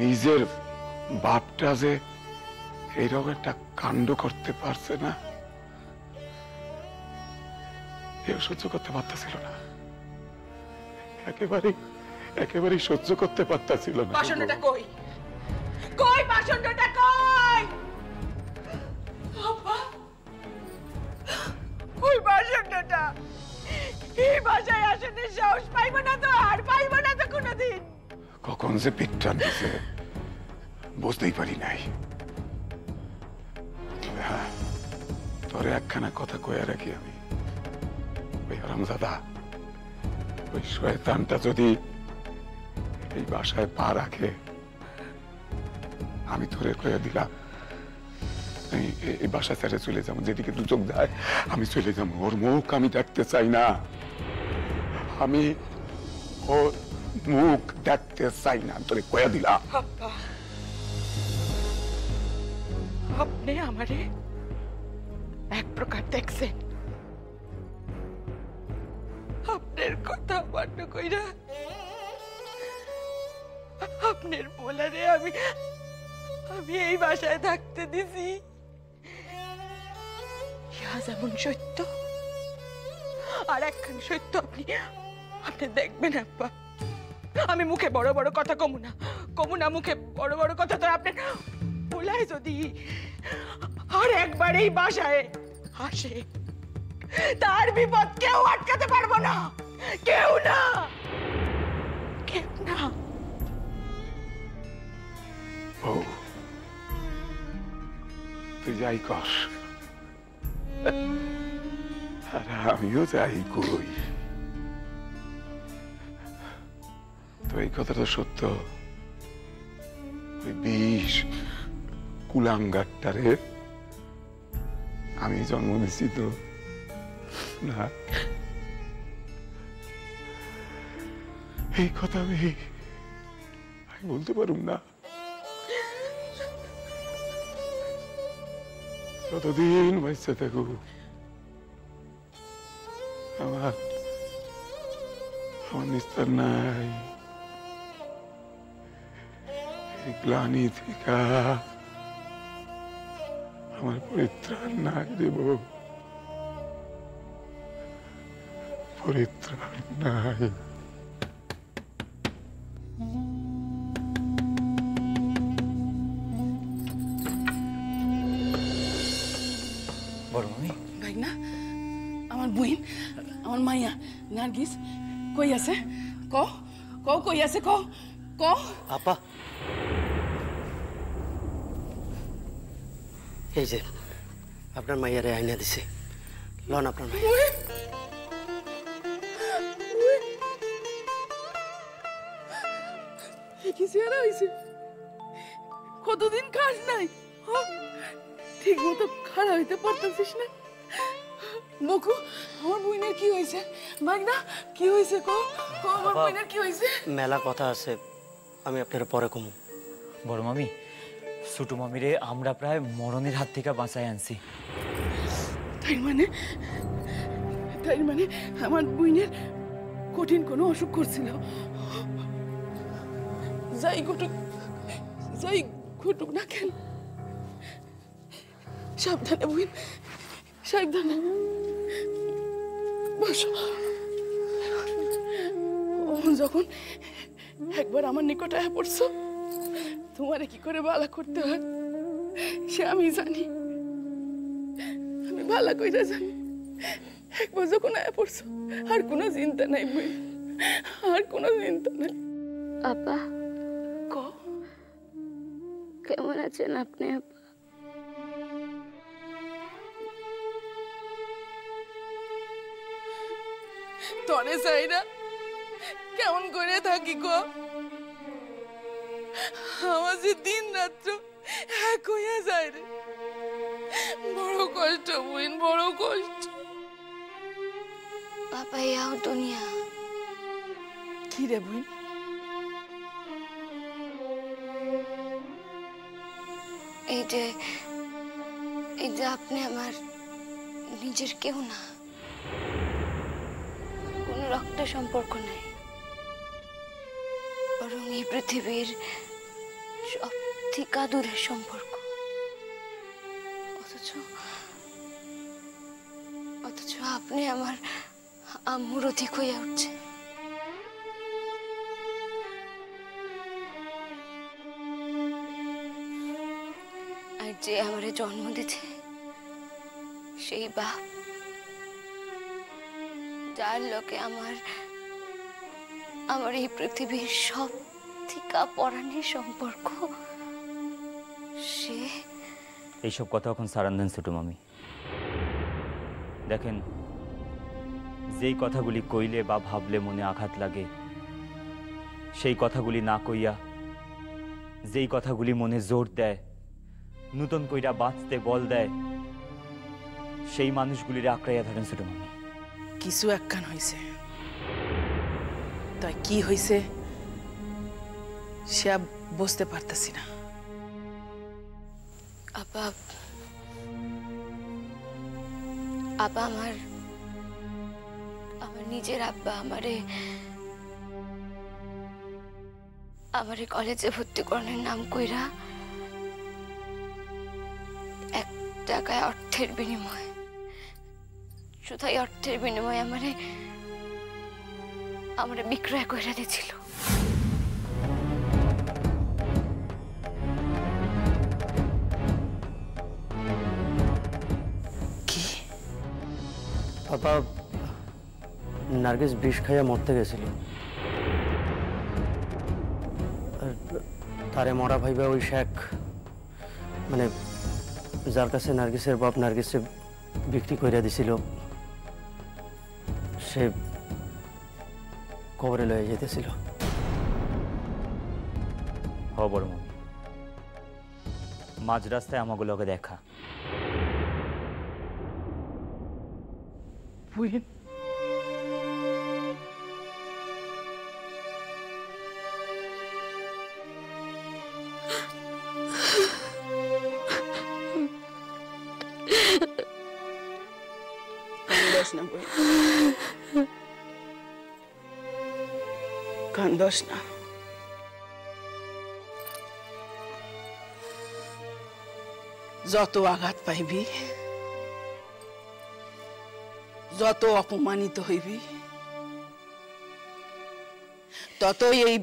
নিজের বাপটা যে এইরকম একটা কাণ্ড করতে পারছে না, কেউ সহ্য করতে পারতেছিল না। একেবারেই সহ্য করতে পারতেছিল না। বাসনটা কই? কই বাসনটা কই? আপা, ওই বাসনটা এই বাসায় আসলে সাহস পাইব না তো, আর পাইব না তো কোনোদিন। কখন যে পিঠটান দিছে বুঝতেই পারি নাই। তবে হ্যাঁ, তোরে একখানা কথা কয়ে রাখি আমি, ওই হারামজাদা, ওই শয়তানটা যদি এই বাসায় পা রাখে, আমি তোরে কয়ে দিলাম আমি এই বাসা ছেড়ে চলে যাবো। যেদিকে দু চোখ যায় আমি চলে যাবো। ওর মুখ আমি দেখতে চাই না, আমি ওর মুখ দেখতে চাই না, তোরে কয়ে দিলাম। আপনি আমারে এক প্রকার দেখছেন, আপনার কথা মান্য কইরা আপনার বলারে আমি এই বাসায় থাকতে দিছি। ইহা যেমন সত্য, আর একখান সত্য আপনি দেখবেন আব্বা। আমি মুখে বড় বড় কথা কমু না, মুখে বড় বড় কথা। তো আপনার বলাই যদি আর একবার এই বাসায় আসে, তার বিপদ কেউ আটকাতে পারবো না, কেউ না। তুই যাই কর, আর আমিও যাই কই। তো এই কথাটা সত্য, ওই বিষ কুলাঙ্গারটারে আমি জন্ম দিছি তো না, এই কথা আমি বলতে পারুম না। যতদিন বাচ্চা থাকু আমার নিস্তার নাই, এই গ্লানি থেকে আমার পরিত্রাণ নাই দেব, পরিত্রাণ নাই। আমার বুইন, আমার মাইয়া নার্গিস কই আছে? কই আছে? আপা, এই যে আপনার মাইয়ারে আইনা দিছে, লন আপনার মাইয়া। কি চেহারা হয়েছে? কতদিন কাজ নাই, ঠিক মতো খাড়া হইতে পারতেছিস না। বকু, আমার বুইনের কি হয়েছে? মাগনা কি হয়েছে? আমার বুইনের কি হয়েছে? মেলা কথা আছে, আমি আপনার পরে কমু। বড় মামি, ছোট মামিরে আমরা প্রায় মরণের হাত থেকে বাঁচাই আনছি। তাই মানে আমার বুইনের কঠিন কোনো অসুখ করছিল। যাই ঘটুক না কেন, সাবধানে বুইন, সাবধানে। যখন একবার আমার নিকট আয়া পড়ছো, তোমারে কি করে বালা করতে হয় সে আমি জানি, আমি বালা কইরা জানি। একবার যখন আয়া পড়ছো, আর কোনো চিন্তা নাই বই, আর কোনো চিন্তা নাই। আপা, কেমন আছেন আপনি? আপা, তরে চাই না কেমন করে থাকি গো? আমার যে দিন রাত্র এক হইয়া যায় রে, বড় কষ্ট বুইন, বড় কষ্ট। পাপা ইয়াও দুনিয়া। কি রে বুইন? এই যে আপনি আমার নিজের কেউ না, কোনো রক্ত সম্পর্ক নাই, বরং এই পৃথিবীর সব থেকে দূরের সম্পর্ক, অথচ অথচ আপনি আমার আম্মুর অধিক হইয়া উঠছে। আর যে আমারে জন্ম দিছে সেই বাপ, যার লোকে আমার এই পৃথিবীর সব থেকে পরাণের সম্পর্ক, সে এইসব কথা এখন সারান দেন ছোট মামি। দেখেন, যেই কথাগুলি কইলে বা ভাবলে মনে আঘাত লাগে, সেই কথাগুলি না কইয়া যেই কথাগুলি মনে জোর দেয়, নূতন কইরা বাঁচতে বল দেয়, সেই মানুষগুলির আঁকড়াইয়া ধরেন ছোট মামি। কিছু একখান হয়েছে, তাই কি হয়েছে সে বুঝতে পারতেছি না। আপা আপা আমার নিজের আব্বা আমারে কলেজে ভর্তি করানোর নাম কইরা 1 টাকায় অর্থের বিনিময়, শুধুই অর্থের বিনিময়ে আমারে বিক্রয় কইরা দিয়েছিল। কি পাপা, নার্গিস বিষ খাইয়া মরতে গেছিল, আর তারে মরা ভাইবা ওই শেখ, মানে যার কাছে নার্গিসের বাপ নার্গিসে বিক্রি কইরা দিছিল, সে কবরে লয়ে যেতেছিল। হ বড় মামি, মাঝ রাস্তায় আমাগুলোকে দেখা। বুঝেন কান্দস না বই, কান্দস না। যত আঘাত পাইবি, যত অপমানিত হইবি, ততই এই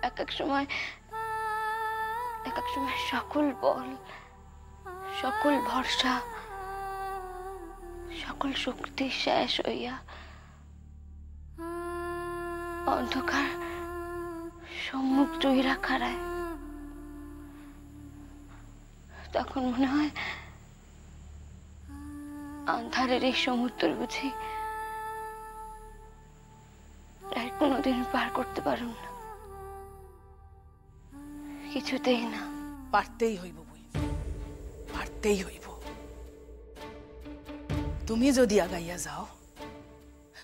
এক এক সময় সকল বল, সকল ভরসা, সকল শক্তি শেষ হইয়া অন্ধকার সম্মুখ জয়ীরা খাড়ায়। তখন মনে হয় আন্ধারের এই সমুদ্র বুঝি আর কোনোদিন পার করতে পারুম না, কিছুতেই না। পারতেই হইব বই, পারতেই হইব। তুমি যদি আগাইয়া যাও,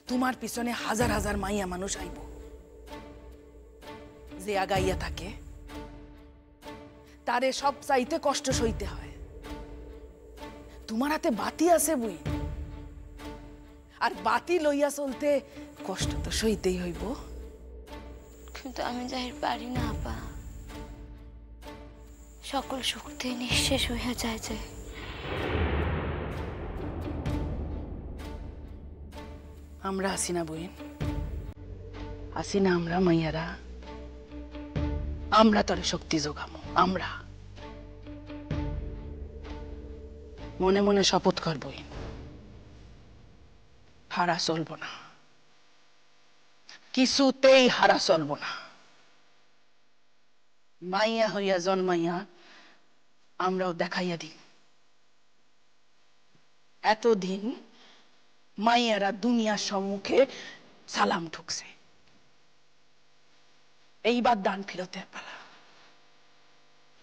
তোমার পিছনে হাজার হাজার মাইয়া মানুষ আইব। যে আগাইয়া থাকে তারে সব চাইতে কষ্ট সইতে হয়। তোমার হাতে বাতি আছে বই, আর বাতি লইয়া চলতে কষ্ট তো সইতেই হইব। কিন্তু আমি যাই পারি না আপা, সকল শক্তি নিঃশেষ হইয়া যায় যে। আমরা আছি না বইন, আছি না আমরা মাইয়ারা, আমরা তোরে শক্তি যোগামো। আমরা মনে মনে শপথ কর বইন, হারা চলবো না, কিছুতেই হারা চলবো না। মাইয়া হইয়া জন্মাইয়া আমরাও দেখাইয়া দিই। এতদিন মাইয়ারা দুনিয়ার সম্মুখে সালাম ঠুকছে, এইবার দান ফিরতের পালা।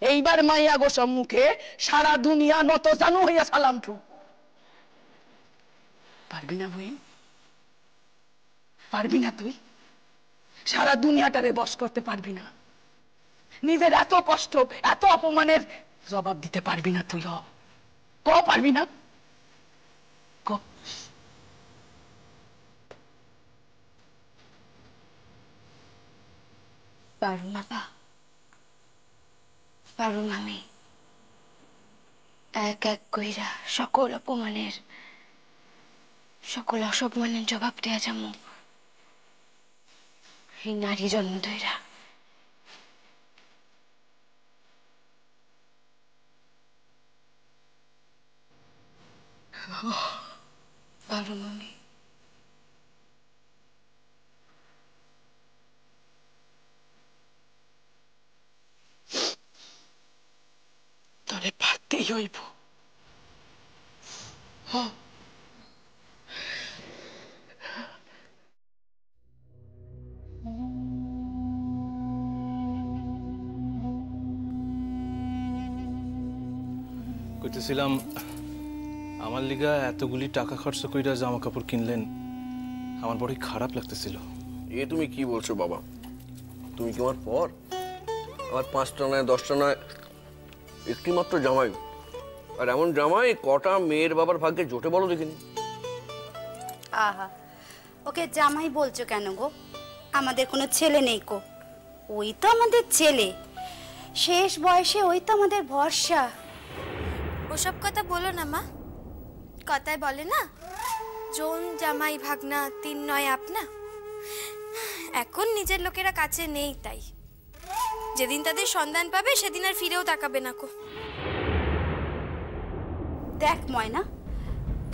এইবার মাইয়া গো সম্মুখে সারা দুনিয়া নত জানু হইয়া সালাম ঠুক। পারবি না বই, পারবি না তুই? সারা দুনিয়াটারে বশ করতে পারবি না? নিজের এত কষ্ট, এত অপমানের জবাব দিতে পারবি না তুই? ক পারবি না? ক। পারুম বাবা, পারুম। আমি এক এক কইরা সকল অপমানের, সকল অসম্মানের জবাব দেয়া যাবো এই নারী জন্ম ধইরা। পারুম আমি। তোরে পারতেই হইব। কইতেছিলাম, আমার লিগা এতগুলি টাকা খরচ কইরা জামা কাপড় কিনলেন, আমার বড় খারাপ লাগতেছিল। এ তুমি কি বলছো বাবা? তুমি কি আমার পর? আমার 5টা নয় 10টা নয়, একটি মাত্র জামাই, আর এমন জামাই কটা মেয়ের বাবার ভাগ্যে জোটে বলো দেখিনি। আহা, ওকে জামাই বলছো কেন গো? আমাদের কোনো ছেলে নেই কো, ওই তো আমাদের ছেলে। শেষ বয়সে ওই তো আমাদের ভরসা। ওসব কথা বলো না মা, কথায় বলে না, জোন জামাই ভাগনা 3 নয় আপনা। এখন নিজের লোকেরা কাছে নেই, তাই যেদিন তাদের সন্ধান পাবে সেদিন আর ফিরেও তাকাবে না কো। দেখ ময়না,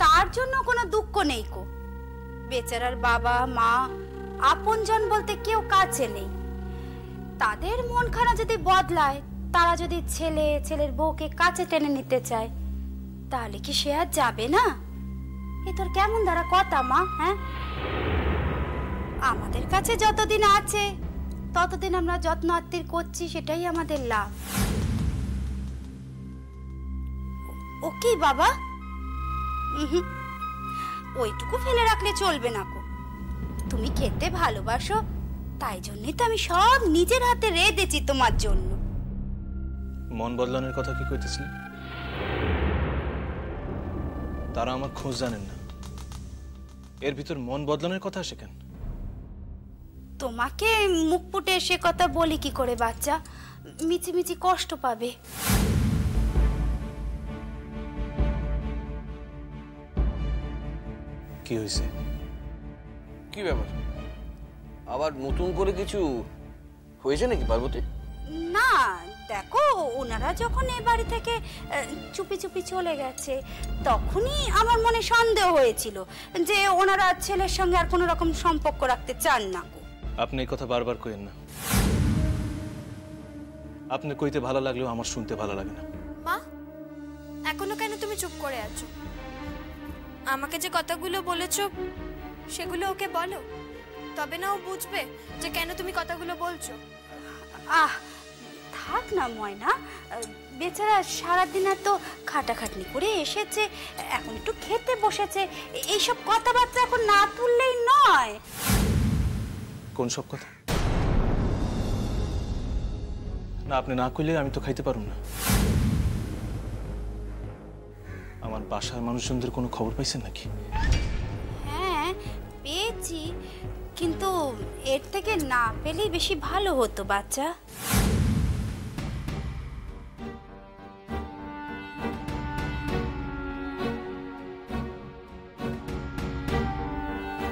তার জন্য কোনো দুঃখ নেই কো। বেচারার বাবা মা আপনজন বলতে কেউ কাছে নেই। তাদের মনখানা যদি বদলায়, তারা যদি ছেলের বউকে কাছে টেনে নিতে চায়, তাহলে কি সে আর যাবে না? এ তোর কেমন দ্বারা কথা মা? হ্যাঁ, আমাদের কাছে যতদিন আছে ততদিন আমরা যত্ন আত্মীর করছি, সেটাই আমাদের লাভ। ও কি বাবা? ওইটুকু ফেলে রাখলে চলবে না কো। তুমি খেতে ভালোবাসো, তাই জন্যই তো আমি সব নিজের হাতে রেঁধেছি তোমার জন্য। মন বদলানোর কথা কি কইতেছিলেন? তারা আমার খোঁজ জানেন না, এর ভিতর মন বদলানোর কথা আসে কেন? তোমাকে মুখ ফুটে সে কথা বলি কি করে বাচ্চা? মিচিমিচি কষ্ট পাবে। কি হয়েছে? কি ব্যাপার? আবার নতুন করে কিছু হয়েছে নাকি পার্বতী? না দেখো, ওনারা যখন এই বাড়ি থেকে চুপি চুপি চলে গেছে, তখনই আমার মনে সন্দেহ হয়েছিল যে ওনারা ছেলের সঙ্গে আর কোনো রকম সম্পর্ক রাখতে চান না। আপনি এই কথা বারবার কইেন না, আপনি কইতে ভালো লাগলেও আমার শুনতে ভালো লাগে না। মা, এখনো কেন তুমি চুপ করে আছো? আমাকে যে কথাগুলো বলেছো সেগুলো ওকে বলো, তবে না ও বুঝবে যে কেন তুমি কথাগুলো বলছো। আহ থাক না ময়না, বেচারা সারাদিন এত খাটাখাটনি করে এসেছে, এখন একটু খেতে বসেছে, এইসব কথাবার্তা এখন না তুললেই নয়। কোন সব কথা? না আপনি না কইলে আমি তো খাইতে পারুম না। আমার বাসার মানুষজনদের কোনো খবর পাইছেন নাকি? হ্যাঁ পেয়েছি, কিন্তু এর থেকে না পেলেই বেশি ভালো হতো বাচ্চা।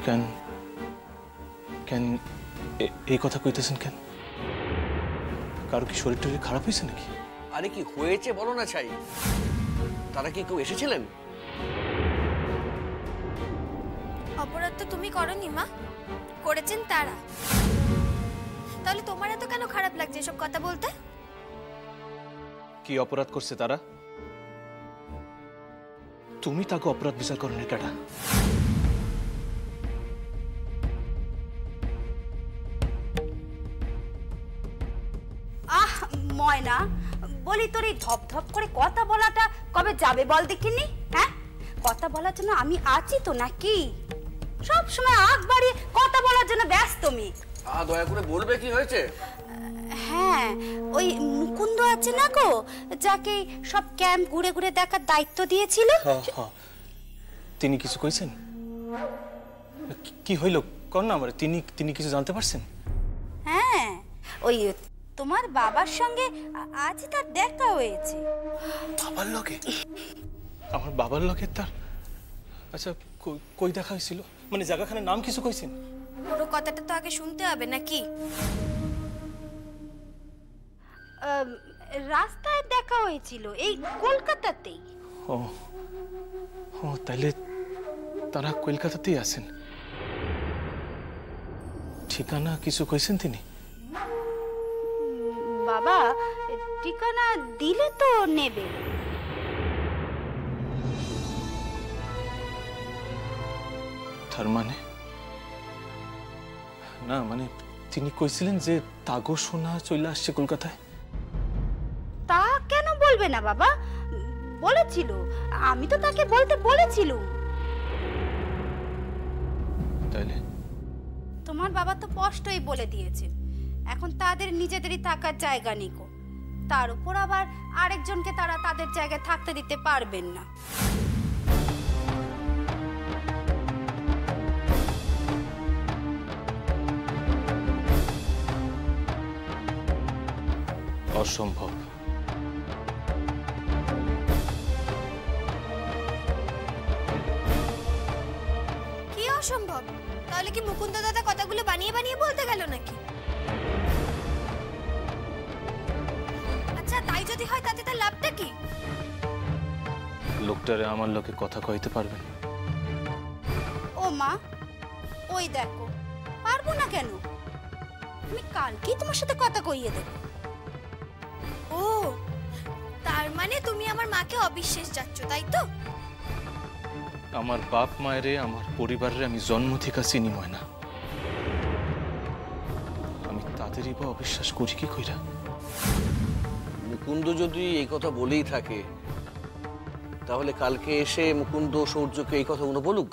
কেন কেন এই কথা কইতেছেন কেন? কারো কি শরীর টরীর খারাপ হয়েছে নাকি? আরে কি হয়েছে বলো না ছাই। তারা কি কেউ এসেছিলেন? অপরাধ তো তুমি করনি মা, করেছেন তারা। তাহলে তোমার এত কেন খারাপ লাগছে এসব কথা বলতে? কি অপরাধ করছে তারা? তুমি তাকে অপরাধ বিচার করো না কেডা? আহ ময়না, বলি তোর এই ধপ ধপ করে কথা বলাটা কবে যাবে বল দেখিনি? হ্যাঁ, কথা বলার জন্য আমি আছি তো নাকি? সব সময় আগ বাড়িয়ে কথা বলার জন্য ব্যস্ত মি। দয়া করে বলবে কি হয়েছে? হ্যাঁ, ওই মুকুন্দ আছে না গো, যাকে সব ক্যাম্প ঘুরে ঘুরে দেখার দায়িত্ব দিয়েছিল। তিনি কিছু কইছেন? কি হইল কর না আমার, তিনি কিছু জানতে পারছেন? হ্যাঁ, ওই তোমার বাবার সঙ্গে আজ তার দেখা হয়েছে। বাবার লগে? আমার বাবার লগে তার? আচ্ছা কই দেখা হয়েছিল? মানে জায়গাখানের নাম কিছু কইছেন? পুরো কথাটা তো আগে শুনতে হবে নাকি? রাস্তায় দেখা হয়েছিল, এই কলকাতাতেই। ও ও, তাইলে তারা কলকাতাতেই আছেন। ঠিকানা কিছু কইছেন তিনি? বাবা ঠিকানা দিলে তো নেবে। তার মানে না, মানে তিনি কইছিলেন যে তাগো সোনা চলে আসছে কলকাতায়। তা কেন বলবে না বাবা, বলেছিল, আমি তো তাকে বলতে বলেছিলাম। তাইলে তোমার বাবা তো স্পষ্টই বলে দিয়েছে এখন তাদের নিজেদেরই থাকার জায়গা নেই, তার উপর আবার আরেকজনকে তারা তাদের জায়গায় থাকতে দিতে পারবেন না। অসম্ভব। কি অসম্ভব? তাহলে কি মুকুন্দ দাদা কথাগুলো বানিয়ে বানিয়ে বলতে গেল নাকি? আচ্ছা তাই যদি হয় তাতে তার লাভটা কি? লোকটারে আমার লোকে কথা কইতে পারবেন? ও মা, ওই দেখো, পারবো না কেন? আমি কালকেই তোমার সাথে কথা কইয়ে দেব। ও, তার মানে তুমি আমার মাকে অবিশ্বাস যাচ্ছ, তাই তো? আমার বাপ মায়েরে, আমার পরিবারের আমি জন্ম থেকে চিনি ময়না। আমি তাদেরই বা অবিশ্বাস করি কি কইরা? মুকুন্দ যদি এই কথা বলেই থাকে তাহলে কালকে এসে মুকুন্দ সূর্যকে এই কথাগুলো বলুক।